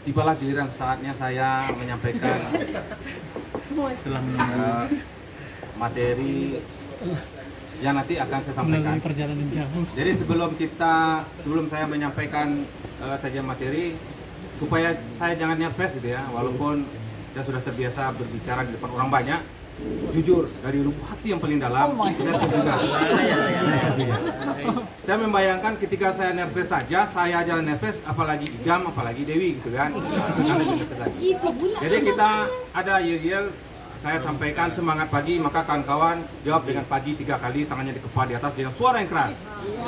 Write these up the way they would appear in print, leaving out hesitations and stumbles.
Tibalah giliran saatnya saya menyampaikan materi yang nanti akan saya sampaikan. Perjalanan jauh. Jadi sebelum saya menyampaikan saja materi, supaya saya jangan nervous gitu ya, walaupun saya sudah terbiasa berbicara di depan orang banyak, jujur dari lubuk hati yang paling dalam, saya terbuka. Saya membayangkan ketika saya nervous saja, saya aja nervous, apalagi Igam, apalagi Dewi gitu kan. Jadi kita ada yel-yel, saya sampaikan semangat pagi, maka kawan-kawan jawab dengan pagi 3 kali, tangannya dikepa di atas dengan suara yang keras.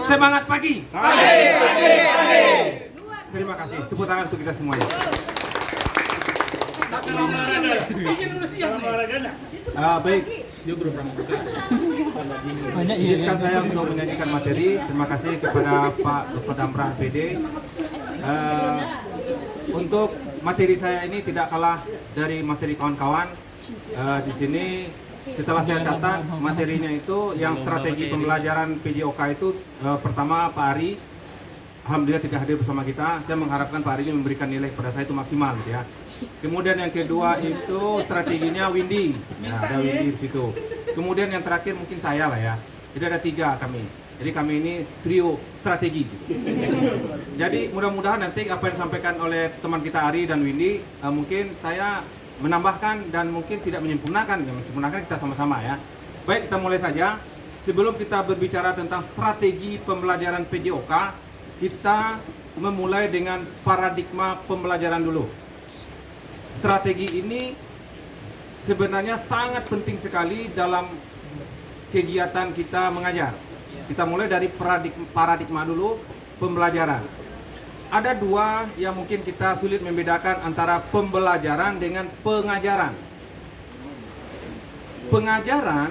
Semangat pagi! Terima kasih, tepuk tangan untuk kita semuanya. Baik, izinkan saya untuk menyajikan materi. Terima kasih kepada Pak Dr. Damran PD. Untuk materi saya ini tidak kalah dari materi kawan-kawan. Di sini setelah saya catat materinya itu yang strategi pembelajaran PJOK itu pertama Pak Ari, alhamdulillah tidak hadir bersama kita. Saya mengharapkan Pak Ari ini memberikan nilai pada saya itu maksimal gitu ya. Kemudian yang kedua itu strateginya Windy, ya, ada Windy di situ. Kemudian yang terakhir mungkin saya lah ya. Jadi ada 3 kami. Jadi kami ini trio strategi. Jadi mudah-mudahan nanti apa yang disampaikan oleh teman kita Ari dan Windy, mungkin saya menambahkan dan mungkin tidak menyempurnakan. Yang menyempurnakan kita sama-sama ya. Baik, kita mulai saja. Sebelum kita berbicara tentang strategi pembelajaran PJOK, kita memulai dengan paradigma pembelajaran dulu. Strategi ini sebenarnya sangat penting sekali dalam kegiatan kita mengajar. Kita mulai dari paradigma dulu pembelajaran. Ada 2 yang mungkin kita sulit membedakan antara pembelajaran dengan pengajaran. Pengajaran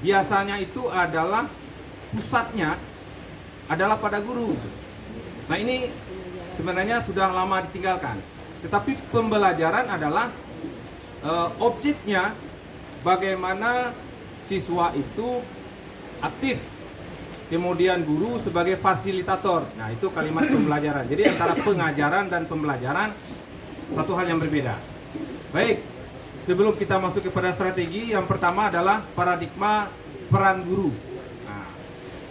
biasanya itu adalah pusatnya adalah pada guru. Nah ini sebenarnya sudah lama ditinggalkan. Tetapi pembelajaran adalah objeknya bagaimana siswa itu aktif. Kemudian guru sebagai fasilitator. Nah itu kalimat pembelajaran. Jadi antara pengajaran dan pembelajaran satu hal yang berbeda. Baik, sebelum kita masuk kepada strategi, yang pertama adalah paradigma peran guru. Nah,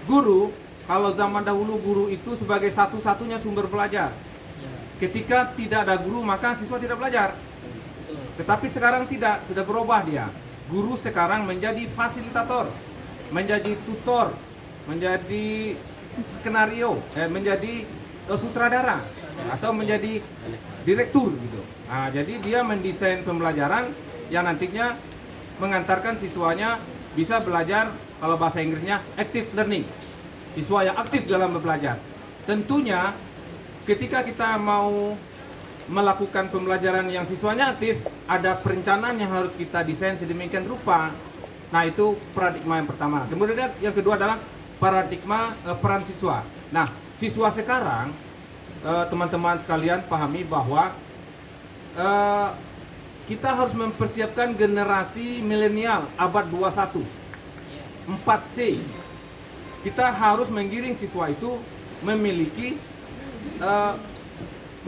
guru, kalau zaman dahulu guru itu sebagai satu-satunya sumber belajar. Ketika tidak ada guru maka siswa tidak belajar. Tetapi sekarang tidak, sudah berubah dia. Guru sekarang menjadi fasilitator, menjadi tutor, menjadi skenario, menjadi sutradara atau menjadi direktur gitu. Nah, jadi dia mendesain pembelajaran yang nantinya mengantarkan siswanya bisa belajar, kalau bahasa Inggrisnya active learning. Siswa yang aktif dalam belajar. Tentunya ketika kita mau melakukan pembelajaran yang siswanya aktif, ada perencanaan yang harus kita desain sedemikian rupa. Nah itu paradigma yang pertama. Kemudian yang kedua adalah paradigma peran siswa. Nah siswa sekarang, teman-teman sekalian pahami bahwa kita harus mempersiapkan generasi milenial abad 21, 4C. Kita harus menggiring siswa itu memiliki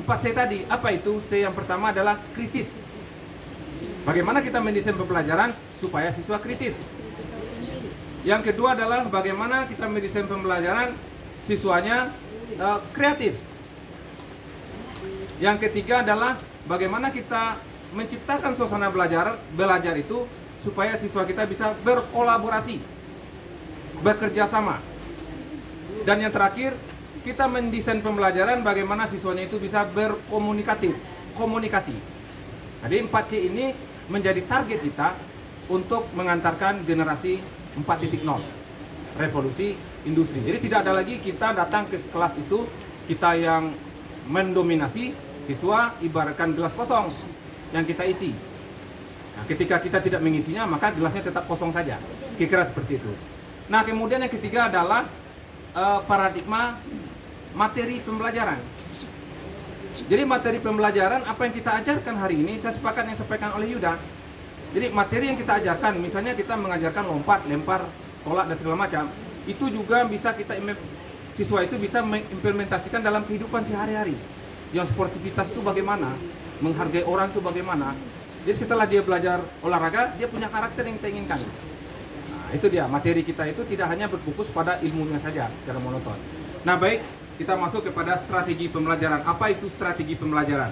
4C tadi. Apa itu? C yang pertama adalah kritis. Bagaimana kita mendesain pembelajaran supaya siswa kritis. Yang kedua adalah bagaimana kita mendesain pembelajaran siswanya kreatif. Yang ketiga adalah bagaimana kita menciptakan suasana belajar itu supaya siswa kita bisa berkolaborasi, bekerja sama. Dan yang terakhir, kita mendesain pembelajaran bagaimana siswanya itu bisa komunikasi. Jadi 4C ini menjadi target kita untuk mengantarkan generasi 4.0, revolusi industri. Jadi tidak ada lagi kita datang ke kelas itu, kita yang mendominasi, siswa ibaratkan gelas kosong yang kita isi. Nah, ketika kita tidak mengisinya, maka gelasnya tetap kosong saja. Kira-kira seperti itu. Nah, kemudian yang ketiga adalah paradigma materi pembelajaran. Jadi materi pembelajaran apa yang kita ajarkan hari ini, saya sepakat yang disampaikan oleh Yuda. Jadi materi yang kita ajarkan, misalnya kita mengajarkan lompat, lempar, tolak dan segala macam, itu juga bisa kita siswa itu bisa mengimplementasikan dalam kehidupan sehari-hari. Yang sportivitas itu bagaimana, menghargai orang itu bagaimana. Jadi setelah dia belajar olahraga, dia punya karakter yang kita inginkan. Nah, itu dia, materi kita itu tidak hanya berfokus pada ilmunya saja secara monoton. Nah baik, kita masuk kepada strategi pembelajaran. Apa itu strategi pembelajaran?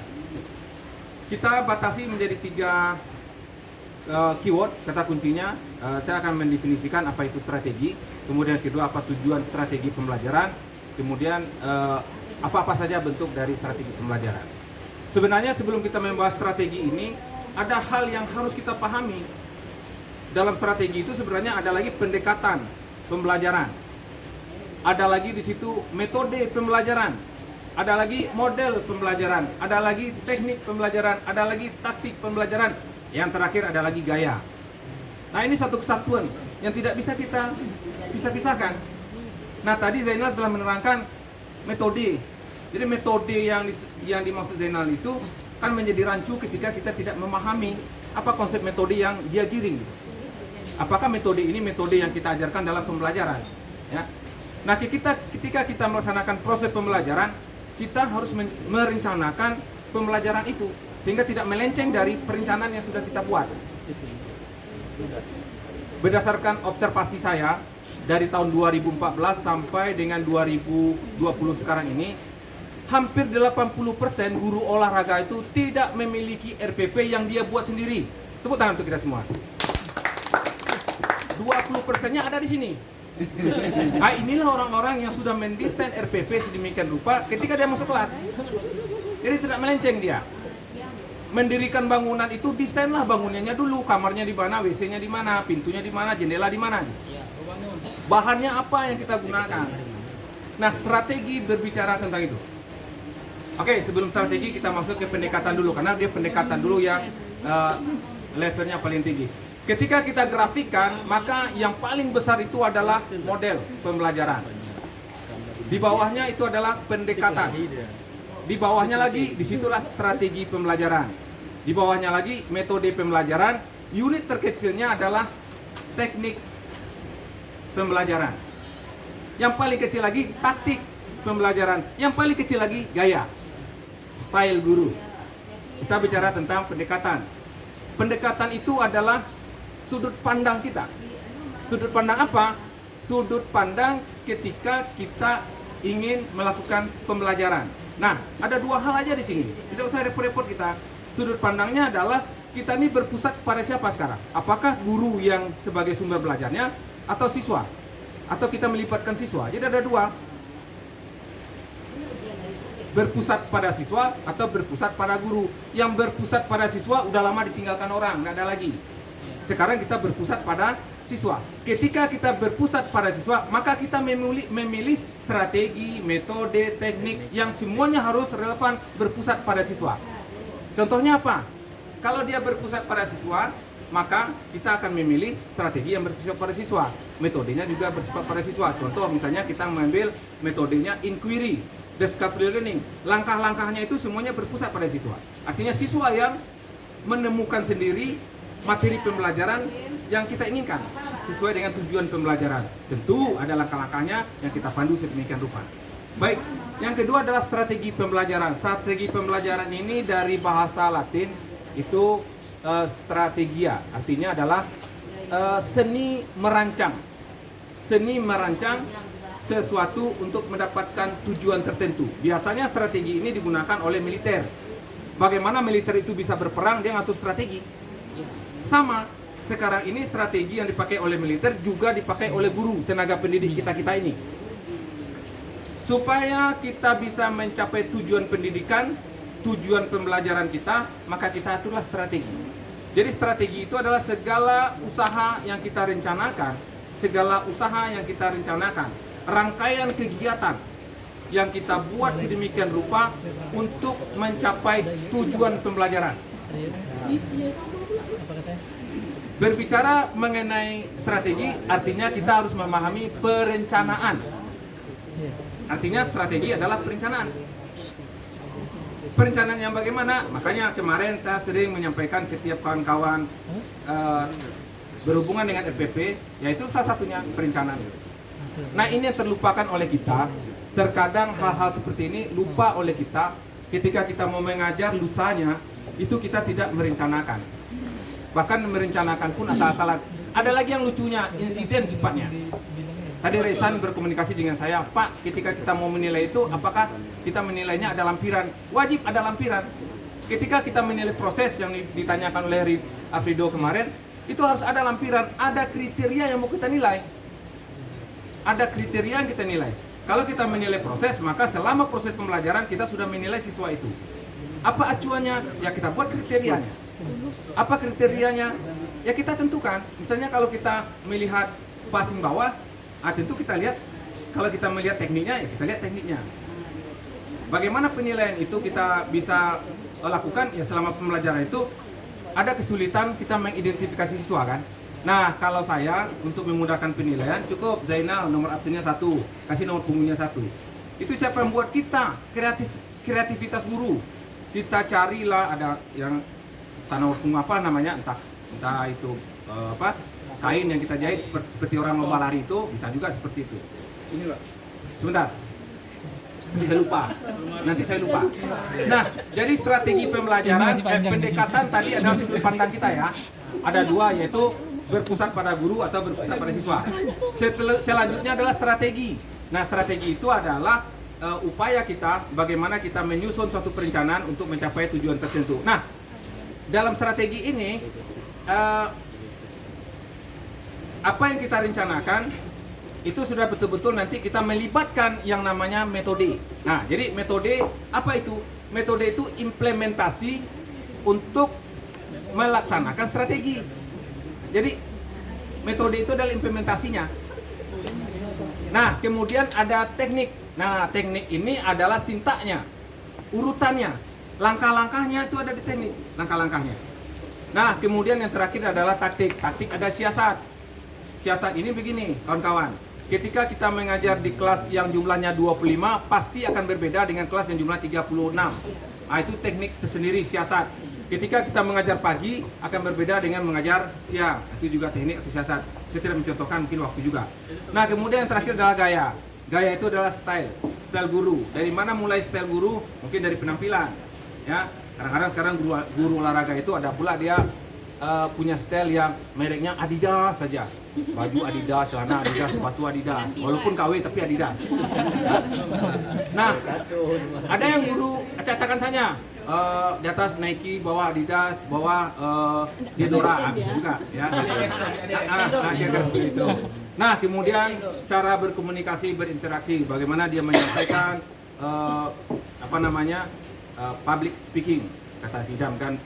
Kita batasi menjadi 3 keyword, kata kuncinya. Saya akan mendefinisikan apa itu strategi, kemudian kedua apa tujuan strategi pembelajaran, kemudian apa-apa saja bentuk dari strategi pembelajaran. Sebenarnya sebelum kita membahas strategi ini, ada hal yang harus kita pahami. Dalam strategi itu sebenarnya ada lagi pendekatan pembelajaran, ada lagi di situ metode pembelajaran, ada lagi model pembelajaran, ada lagi teknik pembelajaran, ada lagi taktik pembelajaran. Yang terakhir ada lagi gaya. Nah ini satu kesatuan yang tidak bisa kita pisah-pisahkan. Nah tadi Zainal telah menerangkan metode. Jadi metode yang dimaksud Zainal itu kan menjadi rancu ketika kita tidak memahami apa konsep metode yang dia giring. Apakah metode ini metode yang kita ajarkan dalam pembelajaran? Ya. Nah ketika kita melaksanakan proses pembelajaran, kita harus merencanakan pembelajaran itu sehingga tidak melenceng dari perencanaan yang sudah kita buat. Berdasarkan observasi saya dari tahun 2014 sampai dengan 2020 sekarang ini, hampir 80% guru olahraga itu tidak memiliki RPP yang dia buat sendiri. Tepuk tangan untuk kita semua. 20%-nya ada di sini. Nah, inilah orang-orang yang sudah mendesain RPP sedemikian rupa ketika dia masuk kelas. Jadi tidak melenceng dia. Mendirikan bangunan itu desainlah bangunannya dulu, kamarnya di mana, WC-nya di mana, pintunya di mana, jendela di mana. Bahannya apa yang kita gunakan. Nah, strategi berbicara tentang itu. Oke, sebelum strategi kita masuk ke pendekatan dulu, karena dia pendekatan dulu yang levelnya paling tinggi. Ketika kita grafikkan, maka yang paling besar itu adalah model pembelajaran. Di bawahnya itu adalah pendekatan. Di bawahnya lagi, disitulah strategi pembelajaran. Di bawahnya lagi, metode pembelajaran. Unit terkecilnya adalah teknik pembelajaran. Yang paling kecil lagi, taktik pembelajaran. Yang paling kecil lagi, gaya, style guru. Kita bicara tentang pendekatan. Pendekatan itu adalah sudut pandang kita. Sudut pandang apa? Sudut pandang ketika kita ingin melakukan pembelajaran. Nah, ada dua hal aja di sini. Tidak usah repot-repot kita. Sudut pandangnya adalah kita ini berpusat pada siapa sekarang? Apakah guru yang sebagai sumber belajarnya atau siswa? Atau kita melibatkan siswa? Jadi ada dua. Berpusat pada siswa atau berpusat pada guru. Yang berpusat pada siswa udah lama ditinggalkan orang, nggak ada lagi. Sekarang kita berpusat pada siswa. Ketika kita berpusat pada siswa, maka kita memilih strategi, metode, teknik yang semuanya harus relevan berpusat pada siswa. Contohnya apa? Kalau dia berpusat pada siswa, maka kita akan memilih strategi yang bersifat pada siswa. Metodenya juga bersifat pada siswa. Contoh misalnya kita mengambil metodenya inquiry, discovery learning. Langkah-langkahnya itu semuanya berpusat pada siswa. Artinya siswa yang menemukan sendiri materi pembelajaran yang kita inginkan sesuai dengan tujuan pembelajaran. Tentu ada langkah-langkahnya yang kita pandu sedemikian rupa. Baik, yang kedua adalah strategi pembelajaran. Strategi pembelajaran ini dari bahasa Latin itu strategia, artinya adalah seni merancang. Seni merancang sesuatu untuk mendapatkan tujuan tertentu. Biasanya strategi ini digunakan oleh militer. Bagaimana militer itu bisa berperang, dia ngatur strategi. Sama, sekarang ini strategi yang dipakai oleh militer juga dipakai oleh guru, tenaga pendidik kita ini. Supaya kita bisa mencapai tujuan pendidikan, tujuan pembelajaran kita, maka kita aturlah strategi. Jadi strategi itu adalah segala usaha yang kita rencanakan, rangkaian kegiatan yang kita buat sedemikian rupa untuk mencapai tujuan pembelajaran. Berbicara mengenai strategi, artinya kita harus memahami perencanaan. Artinya strategi adalah perencanaan. Perencanaan yang bagaimana? Makanya kemarin saya sering menyampaikan setiap kawan-kawan berhubungan dengan RPP, yaitu salah satunya perencanaan. Nah ini yang terlupakan oleh kita terkadang hal-hal seperti ini lupa oleh kita ketika kita mau mengajar lusanya, itu kita tidak merencanakan. Bahkan merencanakan pun asal-asalan. Ada lagi yang lucunya, insiden sifatnya. Tadi Resan berkomunikasi dengan saya, Pak, ketika kita mau menilai itu, apakah kita menilainya ada lampiran? Wajib ada lampiran. Ketika kita menilai proses yang ditanyakan oleh Afrido kemarin, itu harus ada lampiran, ada kriteria yang mau kita nilai. Ada kriteria yang kita nilai. Kalau kita menilai proses, maka selama proses pembelajaran kita sudah menilai siswa itu. Apa acuannya? Ya kita buat kriterianya. Apa kriterianya? Ya kita tentukan. Misalnya kalau kita melihat passing bawah, tentu kita lihat, kalau kita melihat tekniknya, ya kita lihat tekniknya. Bagaimana penilaian itu kita bisa lakukan? Ya selama pembelajaran itu ada kesulitan kita mengidentifikasi siswa kan. Nah kalau saya untuk memudahkan penilaian cukup Zainal nomor absennya 1, kasih nomor punggungnya 1. Itu siapa yang buat kita? Kreativitas guru. Kita carilah ada yang nomor punggung apa namanya, entah itu kain yang kita jahit seperti orang lomba lari itu, bisa juga seperti itu. Ini loh. Sebentar. Nanti saya lupa. Nah, jadi strategi pembelajaran, pendekatan tadi adalah sudut pandang kita ya. Ada 2, yaitu berpusat pada guru atau berpusat pada siswa. Selanjutnya adalah strategi. Nah, strategi itu adalah upaya kita bagaimana kita menyusun suatu perencanaan untuk mencapai tujuan tertentu. Nah, dalam strategi ini apa yang kita rencanakan itu sudah betul-betul nanti kita melibatkan yang namanya metode. Nah, jadi metode apa itu? Metode itu implementasi untuk melaksanakan strategi. Jadi metode itu adalah implementasinya. Nah, kemudian ada teknik. Nah, teknik ini adalah sintaknya, urutannya, langkah-langkahnya itu ada di teknik, langkah-langkahnya. Nah, kemudian yang terakhir adalah taktik. Taktik ada siasat. Siasat ini begini, kawan-kawan. Ketika kita mengajar di kelas yang jumlahnya 25, pasti akan berbeda dengan kelas yang jumlah 36. Nah, itu teknik tersendiri, siasat. Ketika kita mengajar pagi, akan berbeda dengan mengajar siang. Itu juga teknik atau siasat. Saya tidak mencontohkan, mungkin waktu juga. Nah, kemudian yang terakhir adalah gaya. Gaya itu adalah style guru. Dari mana mulai style guru? Mungkin dari penampilan. Ya, kadang-kadang sekarang guru olahraga itu ada pula dia punya style yang mereknya Adidas saja. Baju Adidas, celana Adidas, sepatu Adidas. Walaupun KW tapi Adidas. Nah, ada yang guru acak-acakan saja. Di atas Nike, bawah Adidas, bawah Diadora, bisa juga. Ya. Nah, kemudian cara berkomunikasi, berinteraksi, bagaimana dia menyampaikan public speaking, kata Sidam kan.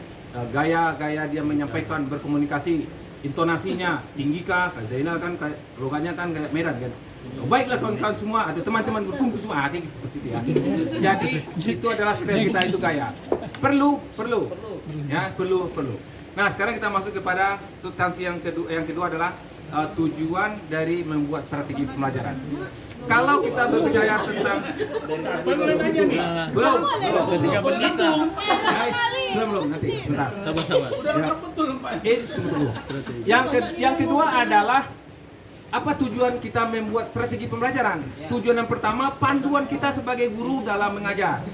Gaya dia menyampaikan, berkomunikasi, intonasinya tinggi kah? Kayak Zainal kan, kayak logatnya kan kayak Medan kan. Baiklah kawan-kawan semua, atau teman-teman berkumpul semua, seperti itu ya. Jadi itu adalah style kita, itu gaya. Perlu. Ya, perlu. Nah, sekarang kita masuk kepada substansi yang kedua adalah tujuan dari membuat strategi pembelajaran. Kalau kita berbicara tentang belum nanti bentar. Sabar. Yang kedua adalah apa tujuan kita membuat strategi pembelajaran? Tujuan yang pertama, panduan kita sebagai guru dalam mengajar.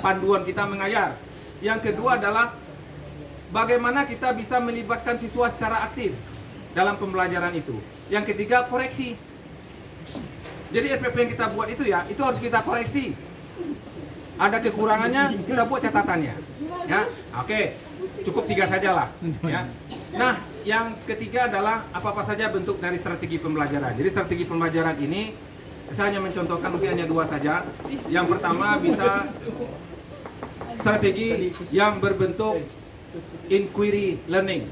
Panduan kita mengajar. Yang kedua adalah bagaimana kita bisa melibatkan siswa secara aktif dalam pembelajaran itu. Yang ketiga, koreksi. Jadi RPP yang kita buat itu ya, itu harus kita koreksi. Ada kekurangannya, kita buat catatannya. Ya, oke. Cukup 3 saja lah. Ya. Nah, yang ketiga adalah apa-apa saja bentuk dari strategi pembelajaran. Jadi strategi pembelajaran ini, saya hanya mencontohkan mungkin hanya 2 saja. Yang pertama bisa strategi yang berbentuk inquiry learning.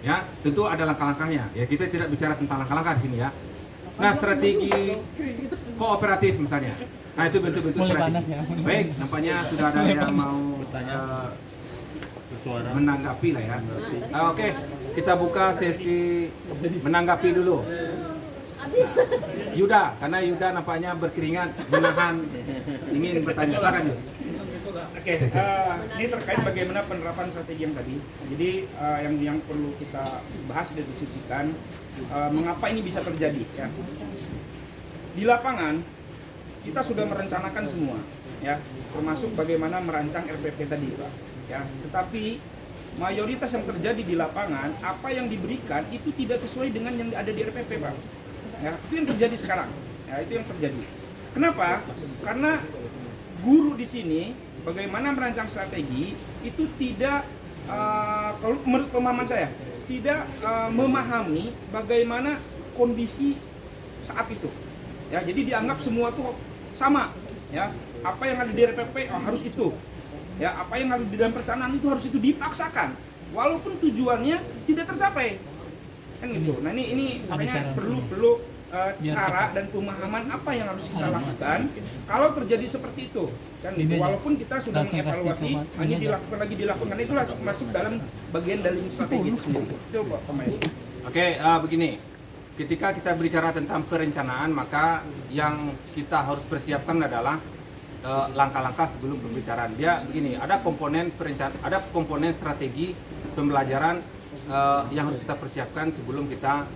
Ya, tentu ada langkah-langkahnya. Ya, kita tidak bicara tentang langkah-langkah di sini ya. Nah, strategi kooperatif misalnya. Nah, itu bentuk-bentuk strategi. Baik, nampaknya sudah ada yang mau menanggapi lah ya. Oke, kita buka sesi menanggapi dulu. Yuda, karena Yuda nampaknya berkeringat menahan ingin bertanya. Silakan Yuda. Oke, ini terkait bagaimana penerapan strategi yang tadi. Jadi yang perlu kita bahas dan diskusikan mengapa ini bisa terjadi. Ya. Di lapangan kita sudah merencanakan semua, ya, termasuk bagaimana merancang RPP tadi, Pak. Ya, tetapi mayoritas yang terjadi di lapangan, apa yang diberikan itu tidak sesuai dengan yang ada di RPP, Pak. Ya, itu yang terjadi sekarang. Ya, itu yang terjadi. Kenapa? Karena guru di sini bagaimana merancang strategi itu tidak, kalau menurut pemahaman saya, tidak memahami bagaimana kondisi saat itu. Ya, jadi dianggap semua tuh sama. Ya, apa yang ada di RPP harus itu. Ya, apa yang ada di dalam perencanaan itu harus itu dipaksakan, walaupun tujuannya tidak tercapai. Kan gitu. Nah, ini makanya perlu cara dan pemahaman apa yang harus kita lakukan kalau terjadi seperti itu. Kan gitu. Walaupun kita sudah mengevaluasi, hanya dilakukan itulah masuk dalam bagian dari strategi itu sendiri. Itu Pak pemain. Oke, begini. Ketika kita berbicara tentang perencanaan, maka yang kita harus persiapkan adalah langkah-langkah sebelum pembicaraan. Dia begini, ada komponen perencanaan, ada komponen strategi pembelajaran yang harus kita persiapkan sebelum kita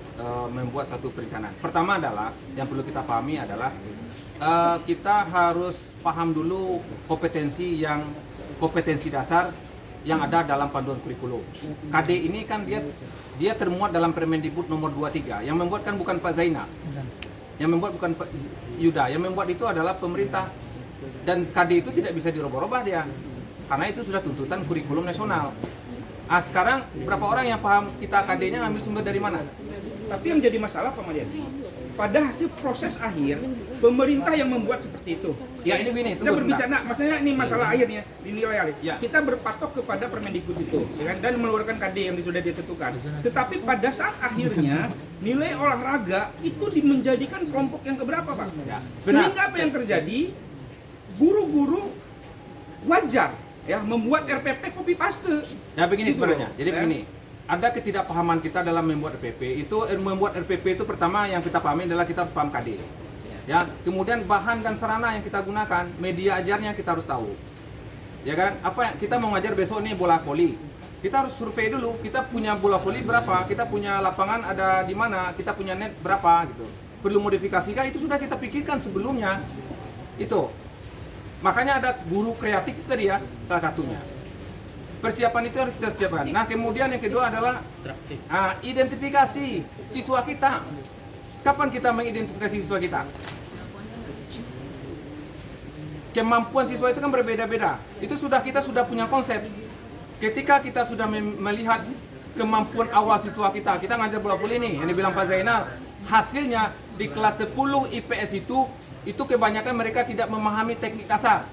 membuat satu perencanaan. Pertama adalah yang perlu kita pahami adalah kita harus paham dulu kompetensi dasar yang ada dalam panduan kurikulum. KD ini kan dia termuat dalam Permendikbud nomor 23. Yang membuat kan bukan Pak Zainal. Yang membuat bukan Pak Yuda. Yang membuat itu adalah pemerintah. Dan KD itu tidak bisa dirubah-rubah dia. Karena itu sudah tuntutan kurikulum nasional. Sekarang berapa orang yang paham kita KD-nya ngambil sumber dari mana? Tapi yang jadi masalah Pak Madian, pada hasil proses akhir pemerintah yang membuat seperti itu. Ya ini begini, Kita berbicara, maksudnya ini masalah akhirnya dinilai alih. Ya. Kita berpatok kepada Permendikbud itu, ya kan, dan mengeluarkan KD yang sudah ditentukan. Tetapi pada saat akhirnya nilai olahraga itu menjadikan kelompok yang keberapa, Pak? Ya, benar. Sehingga apa yang terjadi? Guru-guru wajar ya membuat RPP copy paste. Ya begini Gitu sebenarnya. loh. Jadi Ya. begini. Ada ketidakpahaman kita dalam membuat RPP. Membuat RPP itu pertama yang kita pahami adalah kita harus paham KD. Ya, kemudian bahan dan sarana yang kita gunakan, media ajarnya kita harus tahu. Ya kan? Apa kita mau ngajar besok nih bola voli. Kita harus survei dulu, kita punya bola voli berapa, kita punya lapangan ada di mana, kita punya net berapa gitu. Perlu modifikasi kah? Itu sudah kita pikirkan sebelumnya. Itu. Makanya ada guru kreatif itu tadi ya, salah satunya. Persiapan itu harus kita siapkan. Nah, kemudian yang kedua adalah identifikasi siswa kita. Kapan kita mengidentifikasi siswa kita? Kemampuan siswa itu kan berbeda-beda. Itu kita sudah punya konsep. Ketika kita sudah melihat kemampuan awal siswa kita ngajar bola voli nih, yang dibilang Pak Zainal, hasilnya di kelas 10 IPS itu kebanyakan mereka tidak memahami teknik dasar.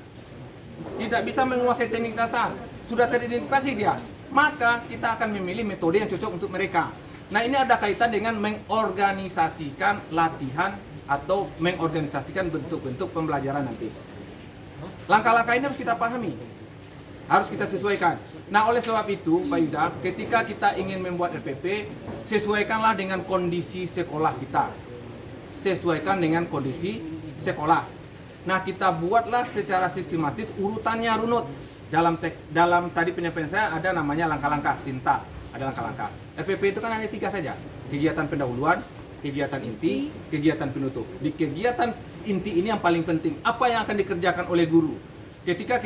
Tidak bisa menguasai teknik dasar. Sudah teridentifikasi dia, maka kita akan memilih metode yang cocok untuk mereka. Nah, ini ada kaitan dengan mengorganisasikan latihan atau mengorganisasikan bentuk-bentuk pembelajaran nanti. Langkah-langkah ini harus kita pahami, harus kita sesuaikan. Nah, oleh sebab itu, Pak Yuda, ketika kita ingin membuat RPP, sesuaikanlah dengan kondisi sekolah kita. Sesuaikan dengan kondisi sekolah. Nah, kita buatlah secara sistematis urutannya runut. Dalam tadi penyampaian saya ada namanya langkah-langkah SINTA, ada langkah-langkah. RPP itu kan hanya 3 saja. Kegiatan pendahuluan, kegiatan inti, kegiatan penutup. Di kegiatan inti ini yang paling penting, apa yang akan dikerjakan oleh guru. Ketika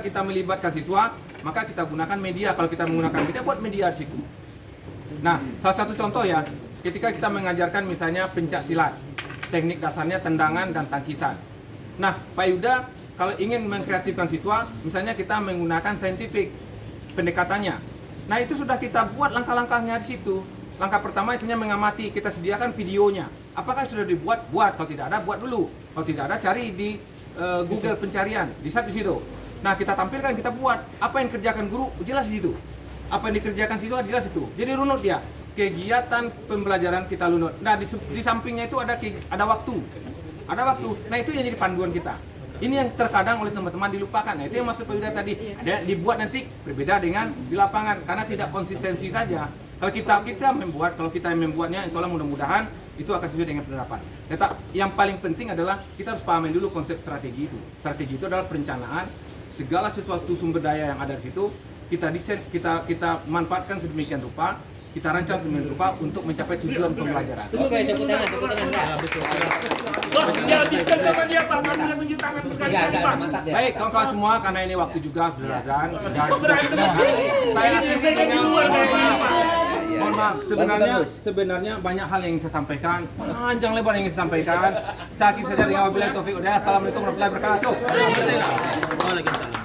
kita melibatkan siswa, maka kita gunakan media. Kalau kita menggunakan media, buat media di situ. Nah, salah satu contoh ya, ketika kita mengajarkan misalnya pencak silat, teknik dasarnya tendangan dan tangkisan. Nah, Pak Yuda, kalau ingin mengkreatifkan siswa, misalnya kita menggunakan saintifik pendekatannya. Nah, itu sudah kita buat langkah-langkahnya di situ. Langkah pertama misalnya mengamati, kita sediakan videonya. Apakah sudah dibuat? Buat. Kalau tidak ada, buat dulu. Kalau tidak ada, cari di Google pencarian, di search di situ. Nah, kita tampilkan, kita buat. Apa yang kerjakan guru, jelas di situ. Apa yang dikerjakan siswa, jelas itu. Jadi runut dia. Kegiatan pembelajaran kita lunut. Nah, di sampingnya itu ada waktu. Ada waktu. Nah, itu yang jadi panduan kita. Ini yang terkadang oleh teman-teman dilupakan. Nah, itu yang maksud Pak Yuda tadi. Ada dibuat nanti berbeda dengan di lapangan karena tidak konsistensi saja. Kalau kita yang membuatnya, insya Allah mudah-mudahan itu akan sesuai dengan penerapan. Tetap yang paling penting adalah kita harus pahami dulu konsep strategi itu. Strategi itu adalah perencanaan segala sesuatu sumber daya yang ada di situ. Kita desain, kita manfaatkan sedemikian rupa kita rancang sedemikian rupa untuk mencapai tujuan pembelajaran. Oke, tepuk tangan, Kak. Wah, dia habiskan sama dia Pak, kami yang tunjuk tangan berkali-kali Pak. Mantap ya. Baik, kawan-kawan semua, karena ini waktu juga sudah azan dan Berantem. saya Ini biasanya di luar kayak gini Pak. mohon maaf, sebenarnya banyak hal yang ingin saya sampaikan, panjang lebar yang ingin saya sampaikan. Saya akhiri saja dengan wabillahi taufiq. Assalamualaikum warahmatullahi wabarakatuh. Waalaikumsalam.